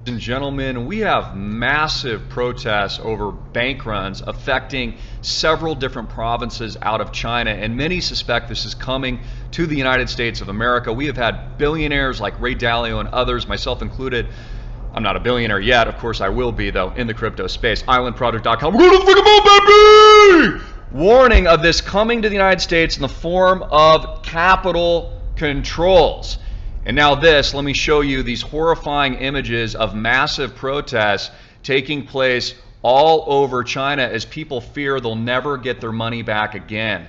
And gentlemen, we have massive protests over bank runs affecting several different provinces out of China, and many suspect this is coming to the United States of America. We have had billionaires like Ray Dalio and others, myself included. I'm not a billionaire yet, of course I will be though, in the crypto space. Islandproject.com. We're gonna think about baby! Warning of this coming to the United States in the form of capital controls. And now this, let me show you these horrifying images of massive protests taking place all over China as people fear they'll never get their money back again.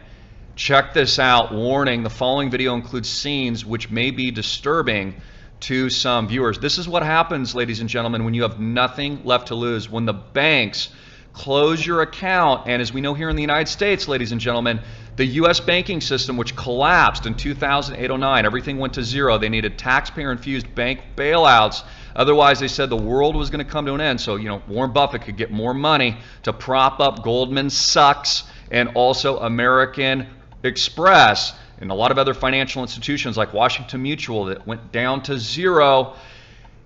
Check this out. Warning, the following video includes scenes which may be disturbing to some viewers. This is what happens, ladies and gentlemen, when you have nothing left to lose. When the banks close your account, and as we know here in the United States, ladies and gentlemen, the U.S. banking system, which collapsed in 2008-09, everything went to zero. They needed taxpayer-infused bank bailouts. Otherwise, they said the world was going to come to an end. So, Warren Buffett could get more money to prop up Goldman Sachs and also American Express and a lot of other financial institutions like Washington Mutual that went down to zero.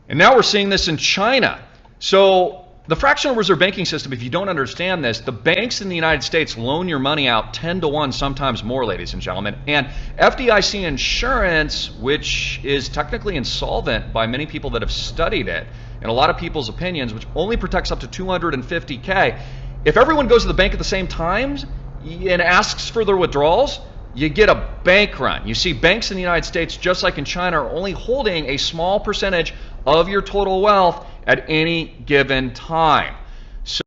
And now we're seeing this in China. So the fractional reserve banking system, if you don't understand this, the banks in the United States loan your money out 10 to 1, sometimes more, ladies and gentlemen. And FDIC insurance, which is technically insolvent by many people that have studied it, and a lot of people's opinions, which only protects up to $250K. If everyone goes to the bank at the same time and asks for their withdrawals, you get a bank run. You see, banks in the United States, just like in China, are only holding a small percentage of your total wealth at any given time. So,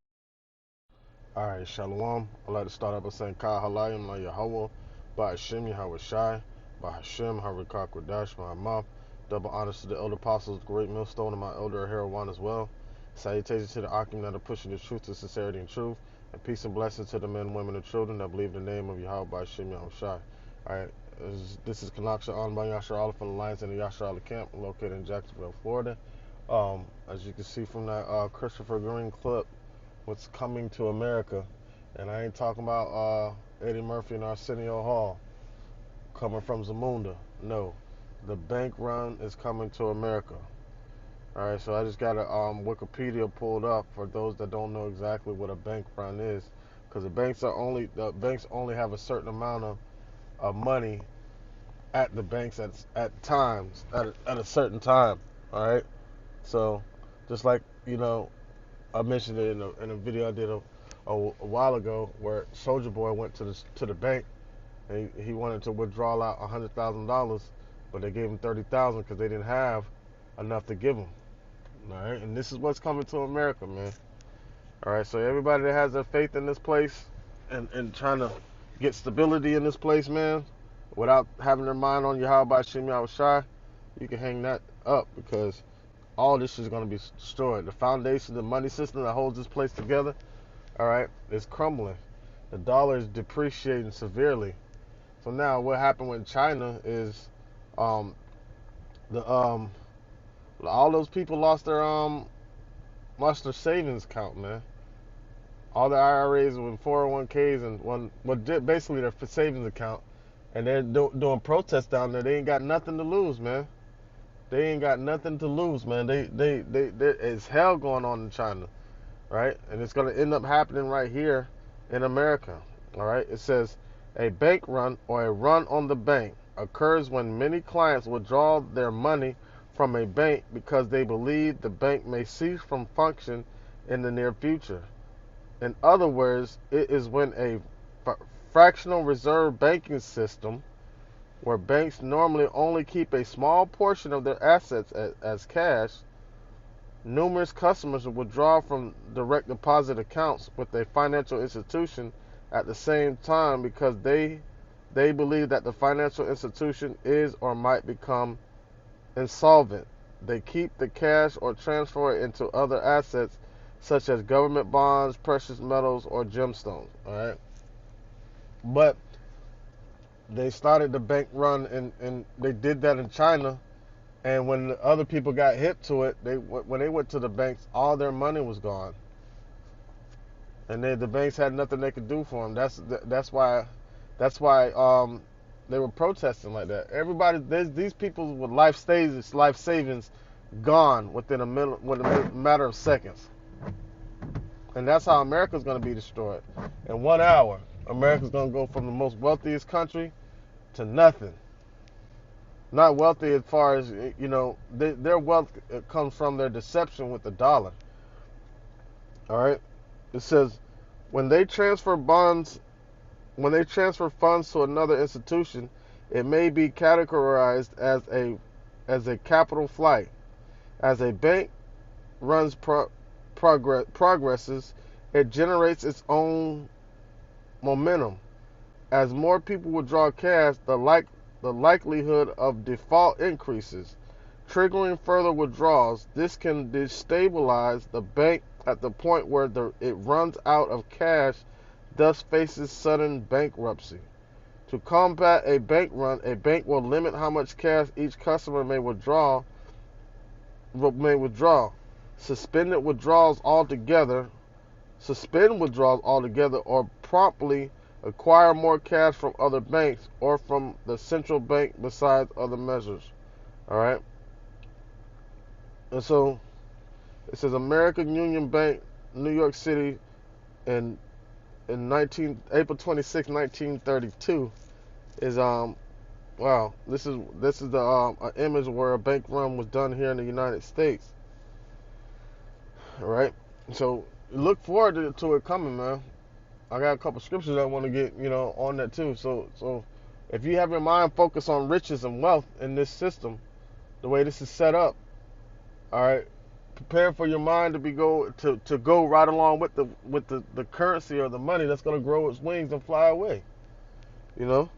Alright, Shalom. I'd like to start out by saying Ka Halayim La Yahweh, Ba Hashem Yahweh Shai, Ba Hashem Harikah Kodash Ma'amah. Double honors to the elder apostles, great millstone, and my elder Herawan as well. Salutations to the Akim that are pushing the truth to sincerity and truth. And peace and blessings to the men, women, and children that believe in the name of Yahweh by Hashem Yahweh Shai. Alright, this is Kanaksha on by Yashar Allah from the Lions in the Yashar Allah camp located in Jacksonville, Florida. As you can see from that Christopher Green clip, what's coming to America, and I ain't talking about Eddie Murphy and Arsenio Hall coming from Zamunda. No, the bank run is coming to America. Alright, so I just got a Wikipedia pulled up for those that don't know exactly what a bank run is, because the banks only have a certain amount of money at the banks at a certain time. Alright, so just like I mentioned it in a video I did a while ago, where Soldier Boy went to the bank and he wanted to withdraw out $100,000, but they gave him $30,000 because they didn't have enough to give him. All right, and this is what's coming to America, man. All right, so everybody that has their faith in this place and trying to get stability in this place, man, without having their mind on Yahweh by Shem Yahweh Shai, you can hang that up, because all this is going to be destroyed. The foundation, the money system that holds this place together, all right, is crumbling. The dollar is depreciating severely. So now what happened with China is all those people lost their savings account, man. All the IRAs and 401ks and basically their savings account, and they're doing protests down there. They ain't got nothing to lose, man. They ain't got nothing to lose, man. It's hell going on in China, right? And it's gonna end up happening right here in America. All right. It says a bank run, or a run on the bank, occurs when many clients withdraw their money from a bank because they believe the bank may cease from function in the near future. In other words, it is when a fractional reserve banking system, where banks normally only keep a small portion of their assets as cash, numerous customers will withdraw from direct deposit accounts with a financial institution at the same time because they believe that the financial institution is or might become insolvent. They keep the cash or transfer it into other assets such as government bonds, precious metals, or gemstones. All right, but they started the bank run, and they did that in China. And when the other people got hip to it, when they went to the banks, all their money was gone, and the banks had nothing they could do for them. That's why they were protesting like that. Everybody, these people with life savings gone within a matter of seconds. And that's how America's going to be destroyed. In 1 hour, America's going to go from the most wealthiest country to nothing. Not wealthy as far as, their wealth comes from their deception with the dollar. All right? It says, when they transfer funds to another institution, it may be categorized as a capital flight. As a bank runs progresses, it generates its own momentum. As more people withdraw cash, the likelihood of default increases, triggering further withdrawals. This can destabilize the bank at the point where it runs out of cash, thus faces sudden bankruptcy. To combat a bank run, a bank will limit how much cash each customer may withdraw. Suspend withdrawals altogether, or promptly acquire more cash from other banks or from the central bank besides other measures. All right. And so it says American Union Bank, New York City, in April 26, 1932, is wow. This is the an image where a bank run was done here in the United States. All right. So look forward to it coming, man. I got a couple scriptures I want to get, on that too. So if you have your mind focused on riches and wealth in this system, the way this is set up, all right, prepare for your mind to go right along with the currency or the money that's going to grow its wings and fly away. It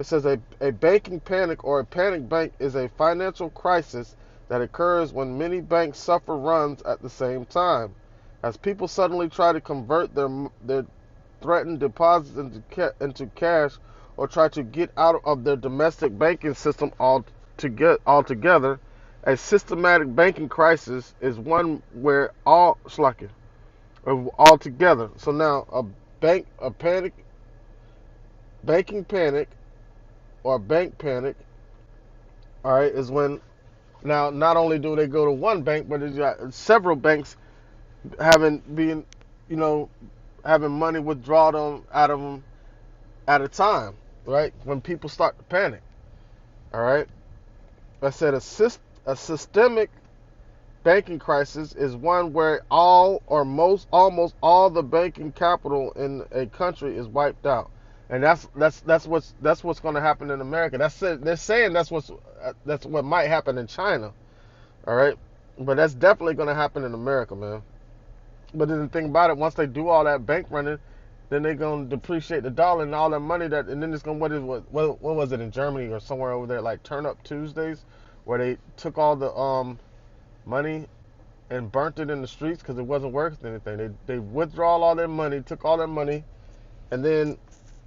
says a banking panic or a panic bank is a financial crisis that occurs when many banks suffer runs at the same time. As people suddenly try to convert their threatened deposits into cash or try to get out of their domestic banking system altogether, a systematic banking crisis is one where altogether. So now banking panic or bank panic, all right, is when now not only do they go to one bank, but there's got several banks having money withdrawn out of them at a time, right? When people start to panic, all right. I said a systemic banking crisis is one where almost all the banking capital in a country is wiped out, and that's what's going to happen in America. They're saying that's what might happen in China, all right, but that's definitely going to happen in America, man. But then the thing about it, once they do all that bank running, then they're going to depreciate the dollar and all that money and then it's going to, what was it in Germany or somewhere over there, like Turn Up Tuesdays, where they took all the money and burnt it in the streets because it wasn't worth anything. They withdraw all their money, took all their money, and then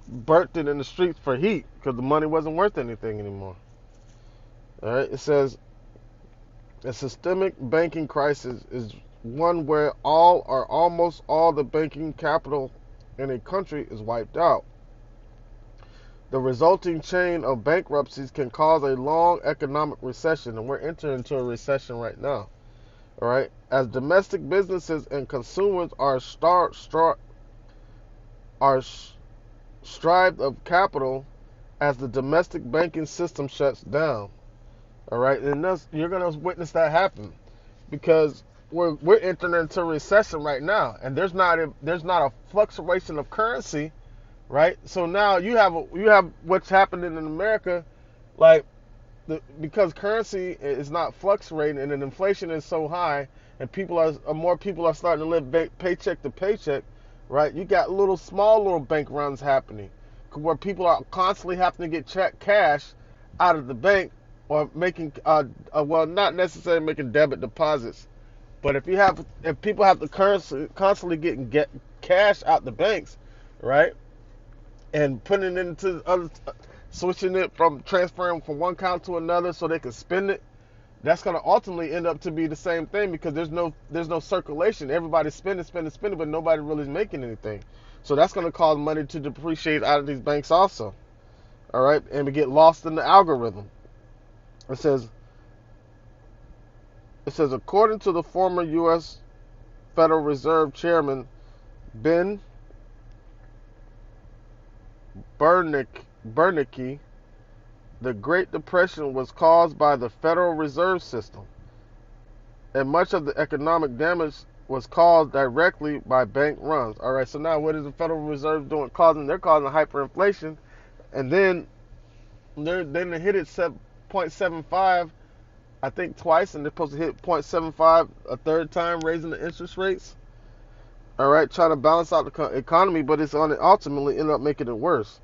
burnt it in the streets for heat because the money wasn't worth anything anymore. All right, it says a systemic banking crisis is one where all or almost all the banking capital in a country is wiped out. The resulting chain of bankruptcies can cause a long economic recession, and we're entering into a recession right now. All right, as domestic businesses and consumers are strived of capital as the domestic banking system shuts down. All right, and you're going to witness that happen because we're entering into a recession right now, and there's not a fluctuation of currency, right? So now you have what's happening in America, like because currency is not fluctuating and inflation is so high, and more people are starting to live paycheck to paycheck, right? You got small little bank runs happening where people are constantly having to get cash out of the bank or making not necessarily making debit deposits. But if people have to constantly get cash out the banks, right, and putting it into other, switching it from transferring from one account to another so they can spend it, that's going to ultimately end up to be the same thing because there's no circulation. Everybody's spending, but nobody really is making anything. So that's going to cause money to depreciate out of these banks also, all right, and we get lost in the algorithm. It says It says, according to the former U.S. Federal Reserve Chairman Ben Bernanke, the Great Depression was caused by the Federal Reserve System, and much of the economic damage was caused directly by bank runs. All right, so now what is the Federal Reserve doing? They're causing hyperinflation, and then they hit it 0.75, I think twice, and they're supposed to hit 0.75 a third time, raising the interest rates. All right, trying to balance out the economy, but it's going to ultimately end up making it worse.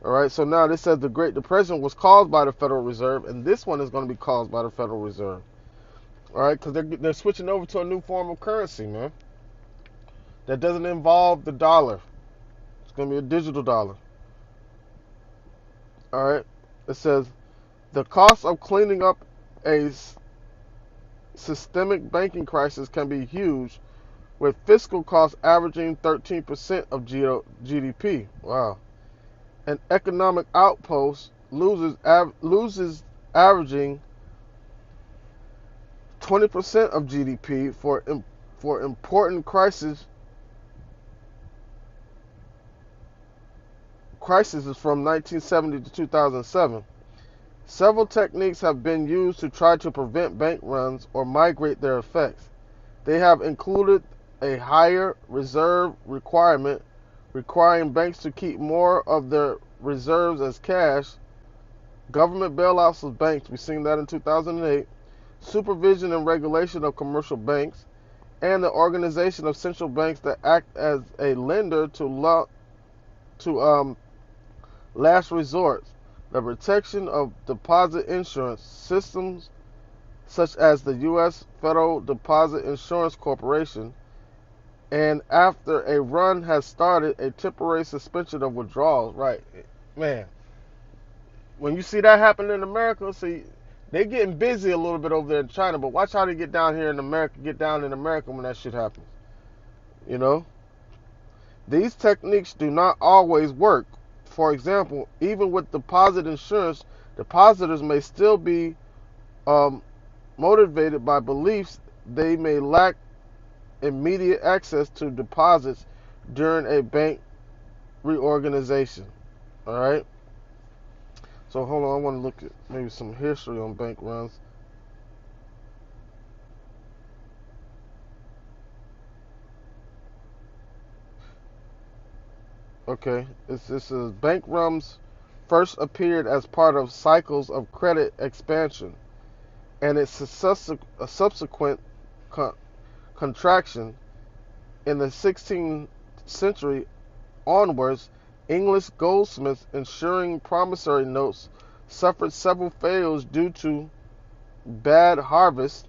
All right, so now this says the Great Depression was caused by the Federal Reserve, and this one is going to be caused by the Federal Reserve. All right, because they're switching over to a new form of currency, man. That doesn't involve the dollar. It's going to be a digital dollar. All right, it says the cost of cleaning up a systemic banking crisis can be huge, with fiscal costs averaging 13% of GDP. Wow. An economic outpost loses averaging 20% of GDP for important crises from 1970 to 2007. Several techniques have been used to try to prevent bank runs or mitigate their effects. They have included a higher reserve requirement, requiring banks to keep more of their reserves as cash, government bailouts of banks, we've seen that in 2008, supervision and regulation of commercial banks, and the organization of central banks that act as a lender to last resort, the protection of deposit insurance systems such as the U.S. Federal Deposit Insurance Corporation, and after a run has started, a temporary suspension of withdrawals. Right, man. When you see that happen in America, see, they're getting busy a little bit over there in China, but watch how they get down here in America, when that shit happens. You know? These techniques do not always work. For example, even with deposit insurance, depositors may still be motivated by beliefs they may lack immediate access to deposits during a bank reorganization. All right. So hold on, I want to look at maybe some history on bank runs. Okay, this is bank runs first appeared as part of cycles of credit expansion, and its a subsequent contraction. In the 16th century onwards, English goldsmiths issuing promissory notes suffered several failures due to bad harvests,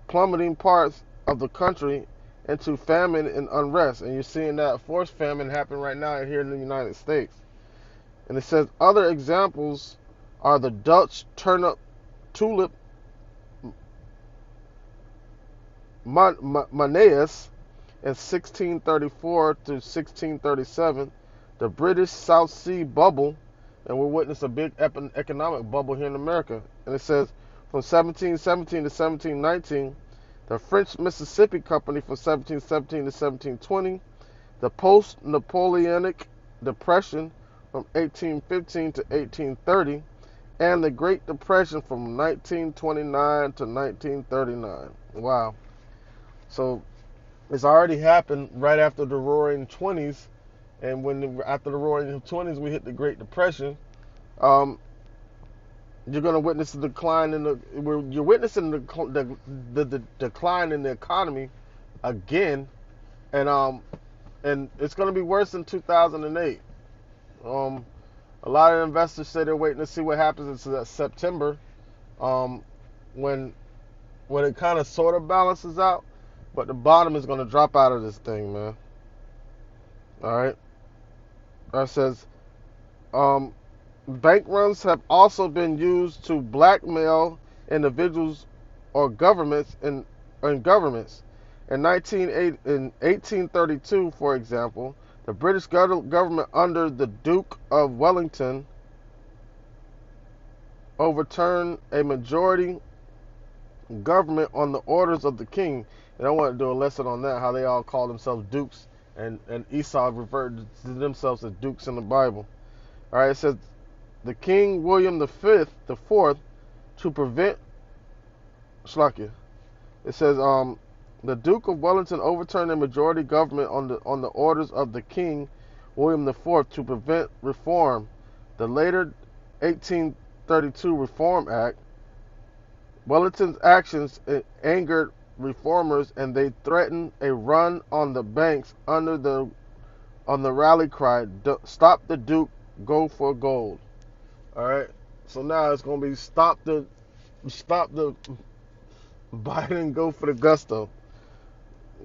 plummeting parts of the country into famine and unrest. And you're seeing that forced famine happen right now here in the United States. And it says other examples are the Dutch tulip Maneus in 1634 to 1637, the British South Sea bubble, and we're witnessing a big economic bubble here in America. And it says from 1717 to 1719, the French Mississippi Company from 1717 to 1720, the post-Napoleonic Depression from 1815 to 1830, and the Great Depression from 1929 to 1939. Wow. So it's already happened right after the Roaring '20s, and after the Roaring '20s we hit the Great Depression. You're going to witness the decline you're witnessing the decline in the economy again, and it's going to be worse than 2008. A lot of investors say they're waiting to see what happens in September, when it kind of sort of balances out. But the bottom is going to drop out of this thing, man. All right. It says, bank runs have also been used to blackmail individuals or governments in governments. In 1832, for example, the British government under the Duke of Wellington overturned a majority government on the orders of the king. And I want to do a lesson on that, how they all call themselves dukes, and Esau referred to themselves as dukes in the Bible. All right, it says the King William the Fourth, to prevent Shlakia. It says the Duke of Wellington overturned a majority government on the orders of the King William the Fourth to prevent reform. The later 1832 Reform Act. Wellington's actions angered reformers, and they threatened a run on the banks on the rally cry, "Stop the Duke, go for gold." All right. So now it's gonna be stop the Biden, go for the gusto.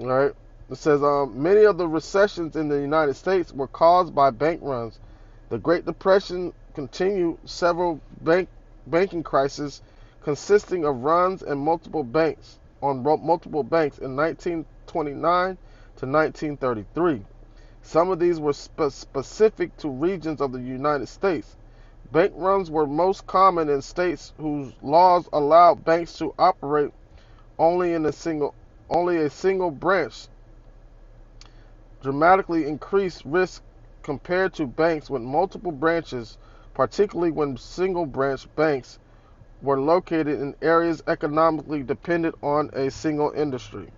All right. It says many of the recessions in the United States were caused by bank runs. The Great Depression continued, several banking crises consisting of runs and multiple banks in 1929 to 1933. Some of these were specific to regions of the United States. Bank runs were most common in states whose laws allowed banks to operate only a single branch. Dramatically increased risk compared to banks with multiple branches, particularly when single branch banks were located in areas economically dependent on a single industry.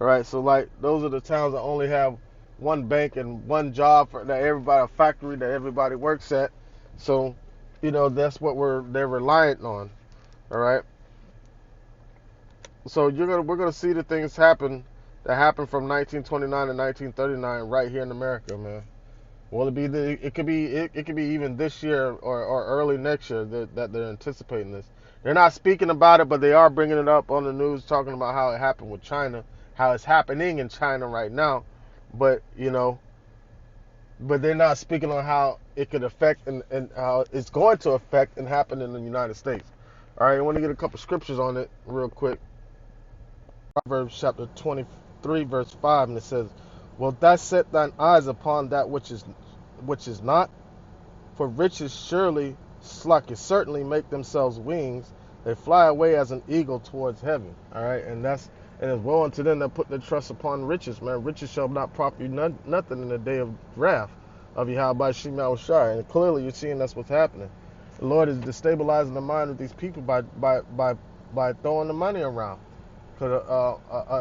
All right, so like those are the towns that only have one bank and one job for that everybody, a factory that everybody works at. So, that's what they're reliant on. All right. So we're gonna see the things that happened from 1929 to 1939 right here in America, man. Well, it could be even this year or early next year that they're anticipating this. They're not speaking about it, but they are bringing it up on the news, talking about how it happened with China, how it's happening in China right now. But but they're not speaking on how it could affect and how it's going to affect and happen in the United States. All right, I want to get a couple scriptures on it real quick. Proverbs chapter 23 verse 5, and it says, "Wilt thou set thine eyes upon that which is not? For riches certainly make themselves wings. They fly away as an eagle towards heaven." All right, and it's woe unto them that put their trust upon riches, man. Riches shall not profit you nothing in the day of wrath of Yahweh Shem Yahushai. And clearly you're seeing that's what's happening. The Lord is destabilizing the mind of these people by throwing the money around. Because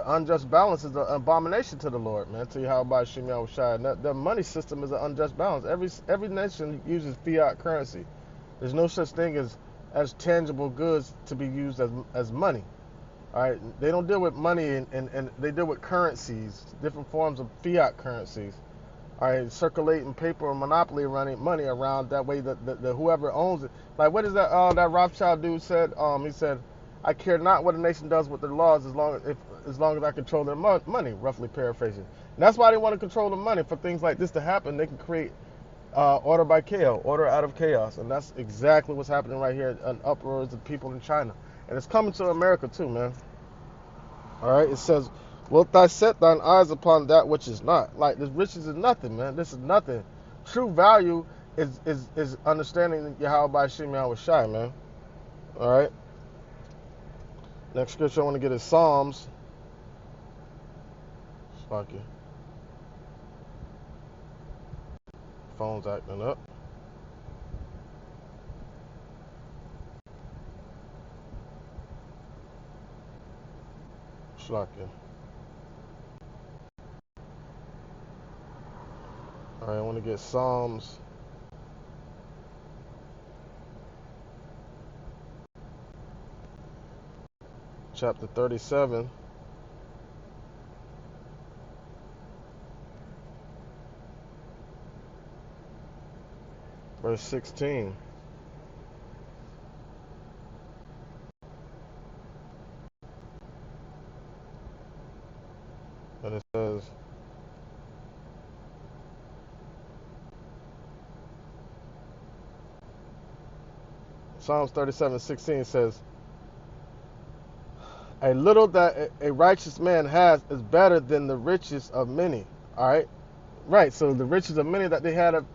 unjust balance is an abomination to the Lord, man. To Yahweh Shem Yahushai. And the money system is an unjust balance. Every nation uses fiat currency. There's no such thing as tangible goods to be used as money. All right, they don't deal with money and they deal with currencies, different forms of fiat currencies. All right, circulating paper or monopoly running money around that way that whoever owns it. Like what is that? That Rothschild dude said. He said, "I care not what a nation does with their laws as long as I control their money." Roughly paraphrasing. And that's why they want to control the money, for things like this to happen. They can create order by chaos, order out of chaos, and that's exactly what's happening right here. An uproars of people in China, and it's coming to America too, man. All right, it says, "Wilt thou set thine eyes upon that which is not?" Like this riches is nothing, man. This is nothing. True value is understanding Yahweh Shem Yahushai, man. All right. Next scripture I want to get is Psalms. Fuck you. Phone's acting up. Shlakia. All right, I want to get Psalms. Chapter 37. Verse 16. And it says, Psalms 37:16 says, "A little that a righteous man has is better than the riches of many." All right, right. So the riches of many that they had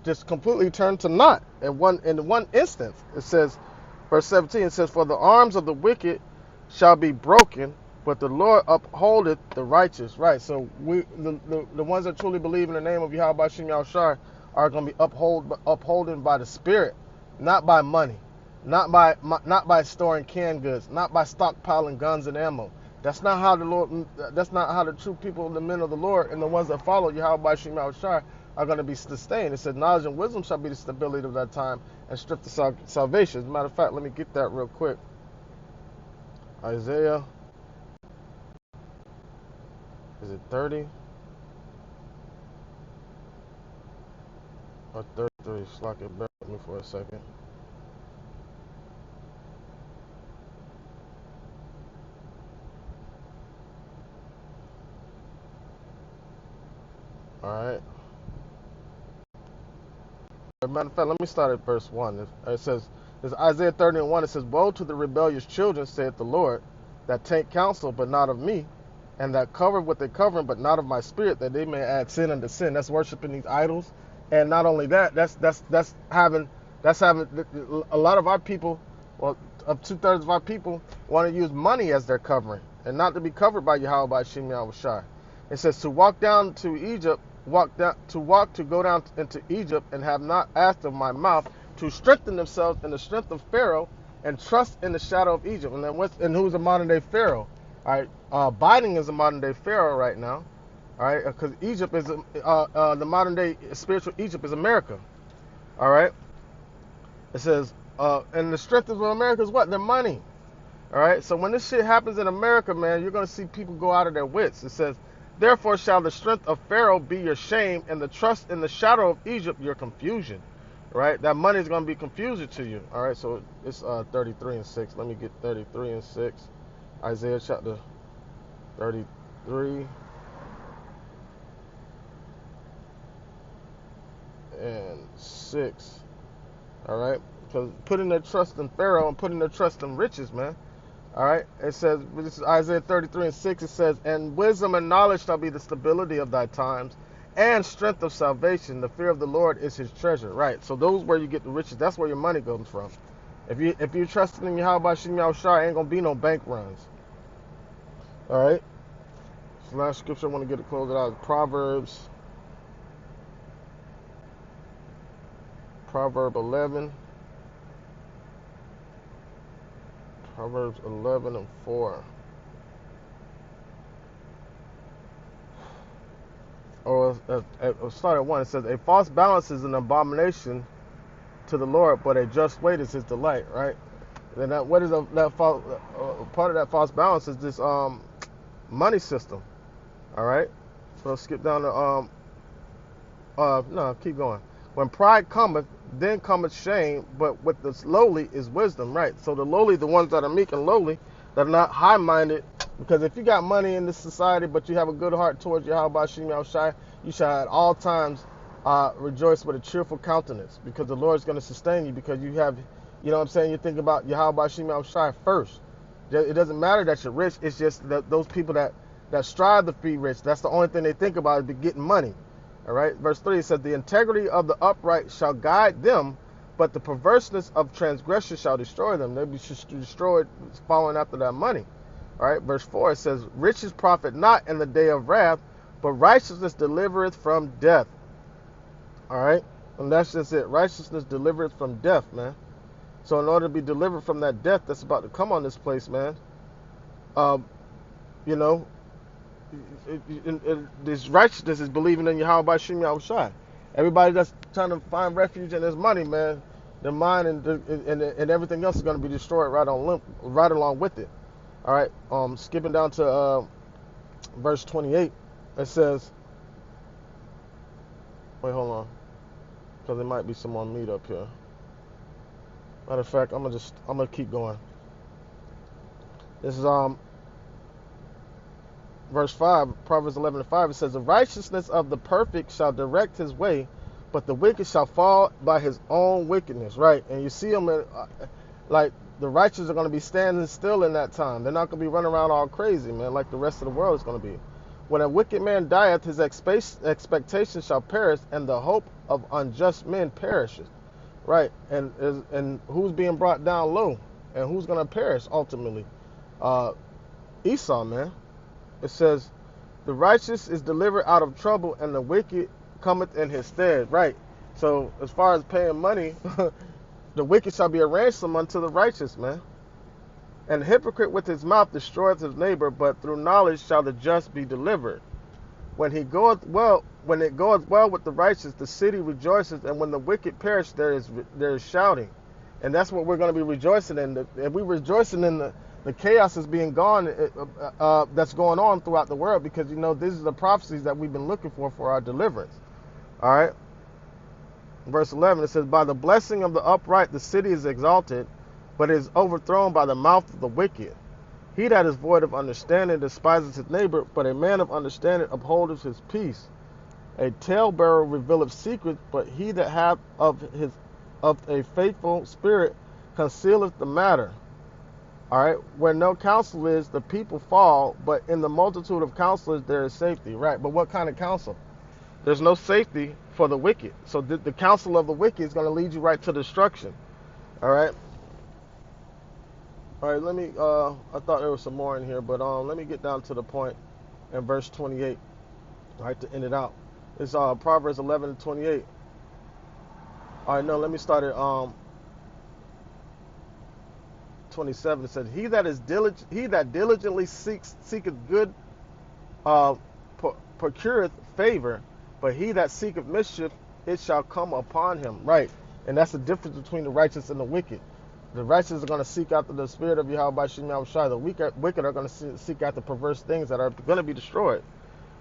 just completely turned to naught in one instance. It says, Verse 17 says, "For the arms of the wicked shall be broken, but the Lord upholdeth the righteous." Right. So the ones that truly believe in the name of Yahweh Bashim Yahushai are going to be upholden by the Spirit, not by money, not by storing canned goods, not by stockpiling guns and ammo. That's not how the Lord. That's not how the true people, the men of the Lord, and the ones that follow Yahweh Bashim Yahushai are going to be sustained. It said, "Knowledge and wisdom shall be the stability of that time, and strength of salvation." As a matter of fact, let me get that real quick. Isaiah, is it 30 or 33? Slack it, bear with me for a second. All right. As a matter of fact, let me start at verse 1. It says, "It's Isaiah 30 and 1. It says, Woe to the rebellious children, saith the Lord, that take counsel, but not of me, and that cover with a covering, but not of my spirit, that they may add sin unto sin." That's worshiping these idols. And not only that, that's having a lot of our people, well, up 2/3 of our people want to use money as their covering, and not to be covered by Yahweh by Shem Yahushai. It says, "To walk down to Egypt, to go down into Egypt, and have not asked of my mouth, to strengthen themselves in the strength of Pharaoh, and trust in the shadow of Egypt." And who's a modern day Pharaoh? All right, Biden is a modern day Pharaoh right now. All right, because Egypt is the modern day spiritual Egypt is America. All right, it says, and the strength of America is what? Their money. All right, so when this shit happens in America, man, you're gonna see people go out of their wits. It says, "Therefore shall the strength of Pharaoh be your shame, and the trust in the shadow of Egypt your confusion." Right, that money is gonna be confusing to you. All right, so it's 33 and 6. Let me get 33 and 6. Isaiah chapter 33 and 6. All right, because putting their trust in Pharaoh and putting their trust in riches, man. All right, it says, this is Isaiah 33 and 6. It says, "And wisdom and knowledge shall be the stability of thy times, and strength of salvation. The fear of the Lord is his treasure." Right, so those where you get the riches. That's where your money comes from. If you're trusting in Yahweh Shem Yahushai, ain't gonna be no bank runs. All right. So last scripture I want to get it closed out is Proverbs 11. Proverbs 11 and 4. Or start at 1. It says, "A false balance is an abomination to the Lord, but a just weight is his delight." Right. Then what is that false? Part of that false balance is this money system. All right. So let's skip down to no, keep going. "When pride cometh, then cometh shame, but with the lowly is wisdom." Right. So the lowly, the ones that are meek and lowly, that are not high-minded. Because if you got money in this society, but you have a good heart towards Yahweh Shem Yahushai, you shall at all times rejoice with a cheerful countenance, because the Lord is going to sustain you, because you have, you know what I'm saying, you think about Yahweh Shem Yahushai first. It doesn't matter that you're rich. It's just that those people that strive to be rich, that's the only thing they think about, is getting money. All right. Verse 3, it says, "The integrity of the upright shall guide them, but the perverseness of transgressors shall destroy them." They'll be destroyed following after that money. All right. Verse 4, it says, "Riches profit not in the day of wrath, but righteousness delivereth from death." All right. And that's just it. Righteousness delivereth from death, man. So in order to be delivered from that death that's about to come on this place, man, you know, this righteousness is believing in Yahweh by Shem Yahushai. Everybody that's trying to find refuge in his money, man, their mind and everything else is going to be destroyed right along with it. All right, skipping down to verse 28, it says, wait, hold on, because there might be some more meat up here. Matter of fact, I'm gonna keep going. This is verse 5, Proverbs 11 and 5. It says, "The righteousness of the perfect shall direct his way, but the wicked shall fall by his own wickedness." Right, and you see them like the righteous are going to be standing still in that time. They're not going to be running around all crazy, man, like the rest of the world is going to be. "When a wicked man dieth, his expectation shall perish, and the hope of unjust men perisheth." right? And who's being brought down low, and who's gonna perish ultimately? Uh, Esau, man. It says, the righteous is delivered out of trouble, and the wicked cometh in his stead. Right. So as far as paying money, the wicked shall be a ransom unto the righteous, man. And the hypocrite with his mouth destroyeth his neighbor, but through knowledge shall the just be delivered. When it goeth well with the righteous, the city rejoices, and when the wicked perish, there is shouting. And that's what we're going to be rejoicing in. If we're rejoicing in the chaos that's being gone, that's going on throughout the world, because these are the prophecies that we've been looking for our deliverance. All right. Verse 11, it says, by the blessing of the upright the city is exalted, but is overthrown by the mouth of the wicked. He that is void of understanding despises his neighbor, but a man of understanding upholdeth his peace. A talebearer revealeth secrets, but he that hath of a faithful spirit concealeth the matter. All right, where no counsel is, the people fall, but in the multitude of counselors there is safety. Right, but what kind of counsel? There's no safety for the wicked. So the counsel of the wicked is going to lead you right to destruction. All right. All right, let me, I thought there was some more in here, but let me get down to the point in verse 28, all right, to end it out. It's Proverbs 11 and 28. All right, no, let me start at 27. It says, he that diligently seeketh good procureth favor, but he that seeketh mischief, it shall come upon him. Right, and that's the difference between the righteous and the wicked. The righteous are going to seek after the spirit of Yahweh by Shem Yahushai. The wicked are going to seek after perverse things that are going to be destroyed.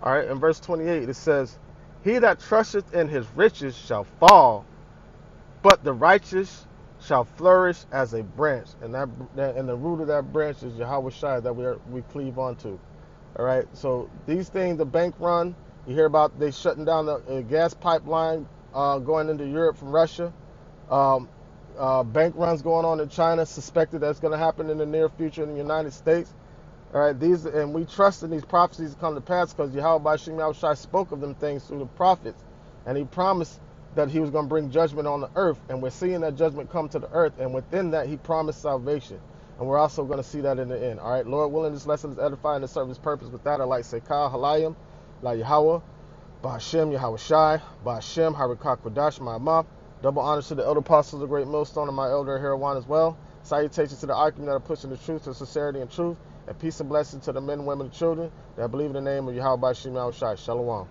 All right, in verse 28, it says, he that trusteth in his riches shall fall, but the righteous shall flourish as a branch. And the root of that branch is Yahweh Shai that we cleave onto. All right, so these things, the bank run, you hear about they shutting down the gas pipeline going into Europe from Russia. Bank runs going on in China, suspected that's going to happen in the near future in the United States. All right, and we trust in these prophecies to come to pass because Yahweh Shem Yahushai spoke of them things through the prophets, and he promised that he was going to bring judgment on the earth, and we're seeing that judgment come to the earth, and within that he promised salvation, and we're also going to see that in the end. All right, Lord willing, this lesson is edifying to serve his purpose. With that, I'd like to say Kal Halayim, La Yahweh, Ba'Hashem Yahweh Shai, Ba'Hashem Harikah Kodash Ma'amah. Double honors to the elder apostles, the great millstone, and my elder Herawan as well. Salutations to the argument that are pushing the truth, to sincerity and truth, and peace and blessing to the men, women, and children that believe in the name of Yahweh Shem Yahushai. Shalom.